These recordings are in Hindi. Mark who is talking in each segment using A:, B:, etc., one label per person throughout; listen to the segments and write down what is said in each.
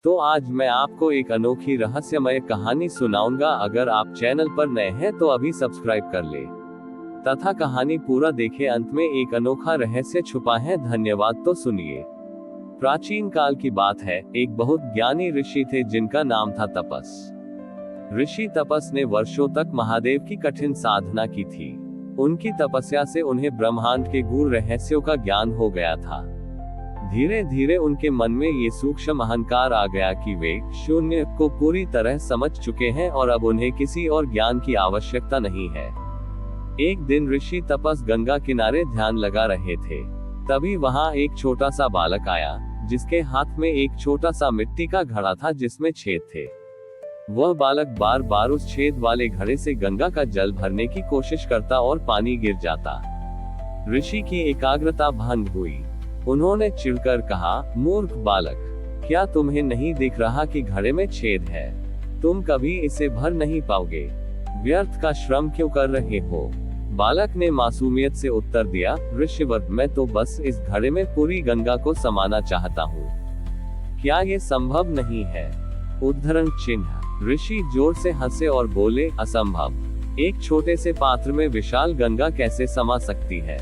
A: तो आज मैं आपको एक अनोखी रहस्यमय कहानी सुनाऊंगा। अगर आप चैनल पर नए हैं तो अभी सब्सक्राइब कर ले तथा कहानी पूरा देखें। अंत में एक अनोखा रहस्य छुपा है। धन्यवाद। तो सुनिए। प्राचीन काल की बात है। एक बहुत ज्ञानी ऋषि थे जिनका नाम था तपस। ऋषि तपस ने वर्षों तक महादेव की कठिन साधना की थी। उनकी तपस्या से उन्हें ब्रह्मांड के गूढ़ रहस्यों का ज्ञान हो गया था। धीरे धीरे उनके मन में ये सूक्ष्म अहंकार आ गया कि वे शून्य को पूरी तरह समझ चुके हैं और अब उन्हें किसी और ज्ञान की आवश्यकता नहीं है। एक दिन ऋषि तपस गंगा किनारे ध्यान लगा रहे थे। तभी वहां एक छोटा सा बालक आया जिसके हाथ में एक छोटा सा मिट्टी का घड़ा था जिसमें छेद थे। वह बालक बार बार उस छेद वाले घड़े से गंगा का जल भरने की कोशिश करता और पानी गिर जाता। ऋषि की एकाग्रता भंग हुई। उन्होंने चिढ़कर कहा, मूर्ख बालक, क्या तुम्हें नहीं दिख रहा कि घड़े में छेद है? तुम कभी इसे भर नहीं पाओगे। व्यर्थ का श्रम क्यों कर रहे हो? बालक ने मासूमियत से उत्तर दिया, ऋषिवर, मैं तो बस इस घड़े में पूरी गंगा को समाना चाहता हूँ। क्या ये संभव नहीं है? उद्धरण चिन्ह। ऋषि जोर से हंसे और बोले, असंभव। एक छोटे से पात्र में विशाल गंगा कैसे समा सकती है?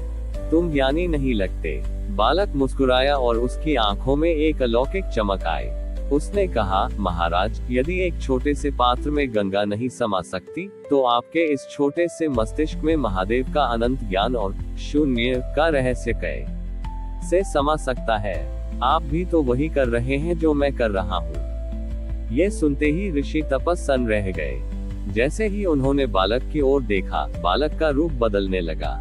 A: तुम ज्ञानी नहीं लगते। बालक मुस्कुराया और उसकी आंखों में एक अलौकिक चमक आई। उसने कहा, महाराज, यदि एक छोटे से पात्र में गंगा नहीं समा सकती, तो आपके इस छोटे से मस्तिष्क में महादेव का अनंत ज्ञान और शून्य का रहस्य कैसे समा सकता है? आप भी तो वही कर रहे हैं जो मैं कर रहा हूँ। ये सुनते ही ऋषि तपस सन रह गए। जैसे ही उन्होंने बालक की ओर देखा, बालक का रूप बदलने लगा।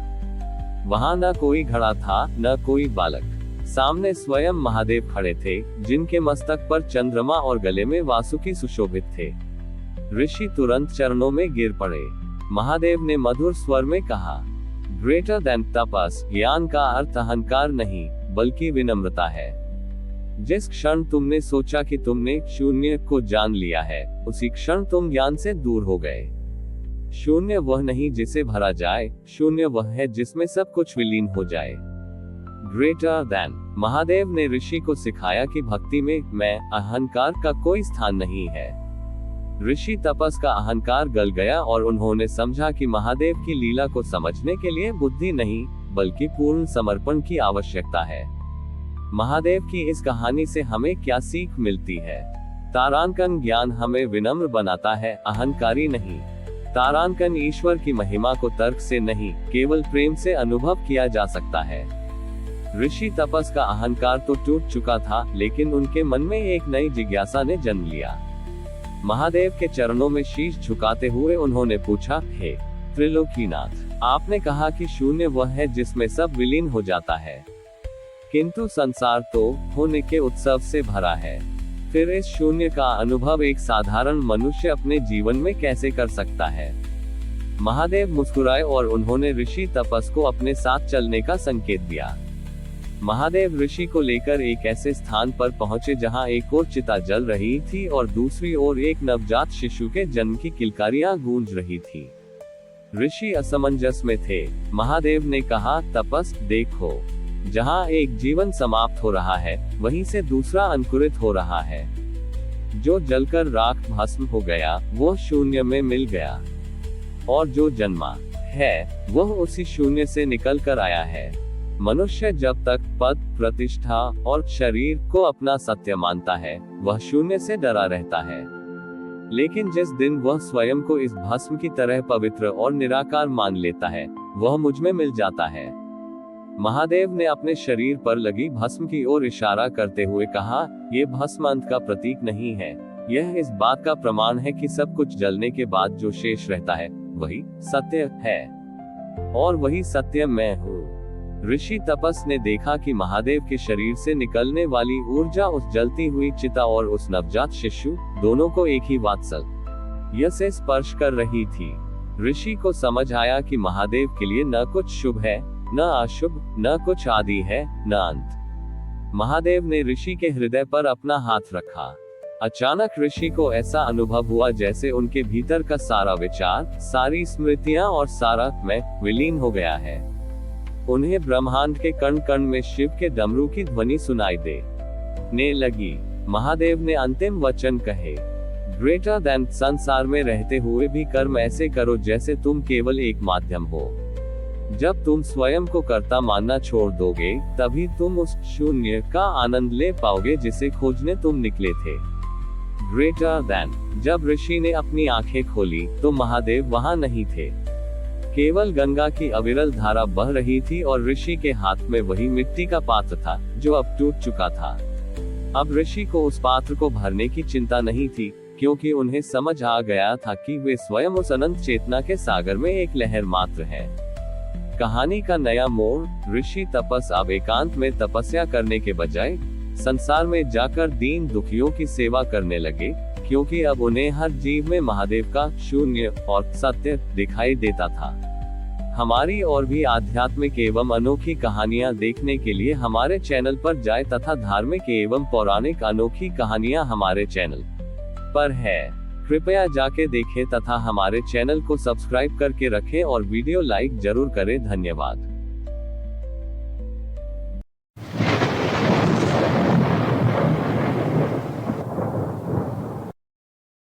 A: वहां न कोई घड़ा था, न कोई बालक। सामने स्वयं महादेव खड़े थे, जिनके मस्तक पर चंद्रमा और गले में वासुकी सुशोभित थे। ऋषि तुरंत चरणों में गिर पड़े। महादेव ने मधुर स्वर में कहा, ग्रेटर देन तपस, ज्ञान का अर्थ अहंकार नहीं, बल्कि विनम्रता है। जिस क्षण तुमने सोचा कि तुमने शून्य को जान लिया है, उसी क्षण तुम ज्ञान से दूर हो गए। शून्य वह नहीं जिसे भरा जाए, शून्य वह है जिसमें सब कुछ विलीन हो जाए। Greater than. महादेव ने ऋषि को सिखाया कि भक्ति में मैं अहंकार का कोई स्थान नहीं है। ऋषि तपस का अहंकार गल गया और उन्होंने समझा कि महादेव की लीला को समझने के लिए बुद्धि नहीं, बल्कि पूर्ण समर्पण की आवश्यकता है। महादेव की इस कहानी से हमें क्या सीख मिलती है? तारांकन ज्ञान हमें विनम्र बनाता है, अहंकारी नहीं। तारांकन ईश्वर की महिमा को तर्क से नहीं, केवल प्रेम से अनुभव किया जा सकता है। ऋषि तपस का अहंकार तो टूट चुका था, लेकिन उनके मन में एक नई जिज्ञासा ने जन्म लिया। महादेव के चरणों में शीश झुकाते हुए उन्होंने पूछा, हे त्रिलोकीनाथ, आपने कहा कि शून्य वह है जिसमें सब विलीन हो जाता है, किंतु संसार तो होने के उत्सव से भरा है। फिर इस शून्य का अनुभव एक साधारण मनुष्य अपने जीवन में कैसे कर सकता है? महादेव मुस्कुराए और उन्होंने ऋषि तपस को अपने साथ चलने का संकेत दिया। महादेव ऋषि को लेकर एक ऐसे स्थान पर पहुंचे जहां एक ओर चिता जल रही थी और दूसरी ओर एक नवजात शिशु के जन्म की किलकारियां गूंज रही थी। ऋषि असमंजस में थे। महादेव ने कहा, तपस, देखो, जहां एक जीवन समाप्त हो रहा है, वहीं से दूसरा अंकुरित हो रहा है। जो जलकर राख भस्म हो गया, वो शून्य में मिल गया, और जो जन्मा है, वह उसी शून्य से निकल कर आया है। मनुष्य जब तक पद, प्रतिष्ठा और शरीर को अपना सत्य मानता है, वह शून्य से डरा रहता है। लेकिन जिस दिन वह स्वयं को इस भस्म की तरह पवित्र और निराकार मान लेता है, वह मुझ में मिल जाता है। महादेव ने अपने शरीर पर लगी भस्म की ओर इशारा करते हुए कहा, ये भस्म अंत का प्रतीक नहीं है, यह इस बात का प्रमाण है कि सब कुछ जलने के बाद जो शेष रहता है, वही सत्य है, और वही सत्य मैं हूँ। ऋषि तपस ने देखा कि महादेव के शरीर से निकलने वाली ऊर्जा उस जलती हुई चिता और उस नवजात शिशु, दोनों को एक ही वात्सल्य से स्पर्श कर रही थी। ऋषि को समझ आया कि महादेव के लिए न कुछ शुभ है, न अशुभ, न कुछ आदि है, न अंत। महादेव ने ऋषि के हृदय पर अपना हाथ रखा। अचानक ऋषि को ऐसा अनुभव हुआ जैसे उनके भीतर का सारा विचार, सारी स्मृतियां और सारा मैं विलीन हो गया है। उन्हें ब्रह्मांड के कण कण में शिव के डमरू की ध्वनि सुनाई देने लगी। महादेव ने अंतिम वचन कहे। ग्रेटर देन संसार में रहते हुए भी कर्म ऐसे करो जैसे तुम केवल एक माध्यम हो। जब तुम स्वयं को कर्ता मानना छोड़ दोगे, तभी तुम उस शून्य का आनंद ले पाओगे जिसे खोजने तुम निकले थे। Greater than. जब ऋषि ने अपनी आंखें खोली तो महादेव वहां नहीं थे। केवल गंगा की अविरल धारा बह रही थी और ऋषि के हाथ में वही मिट्टी का पात्र था जो अब टूट चुका था। अब ऋषि को उस पात्र को भरने की चिंता नहीं थी, क्योंकि उन्हें समझ आ गया था कि वे स्वयं उस अनंत चेतना के सागर में एक लहर मात्र हैं। कहानी का नया मोड़। ऋषि तपस अब एकांत में तपस्या करने के बजाय संसार में जाकर दीन दुखियों की सेवा करने लगे, क्योंकि अब उन्हें हर जीव में महादेव का शून्य और सत्य दिखाई देता था। हमारी और भी आध्यात्मिक एवं अनोखी कहानियां देखने के लिए हमारे चैनल पर जाएं तथा धार्मिक एवं पौराणिक अनोखी कहानियां हमारे चैनल पर है। कृपया जाके देखें तथा हमारे चैनल को सब्सक्राइब करके रखें और वीडियो लाइक जरूर करें। धन्यवाद।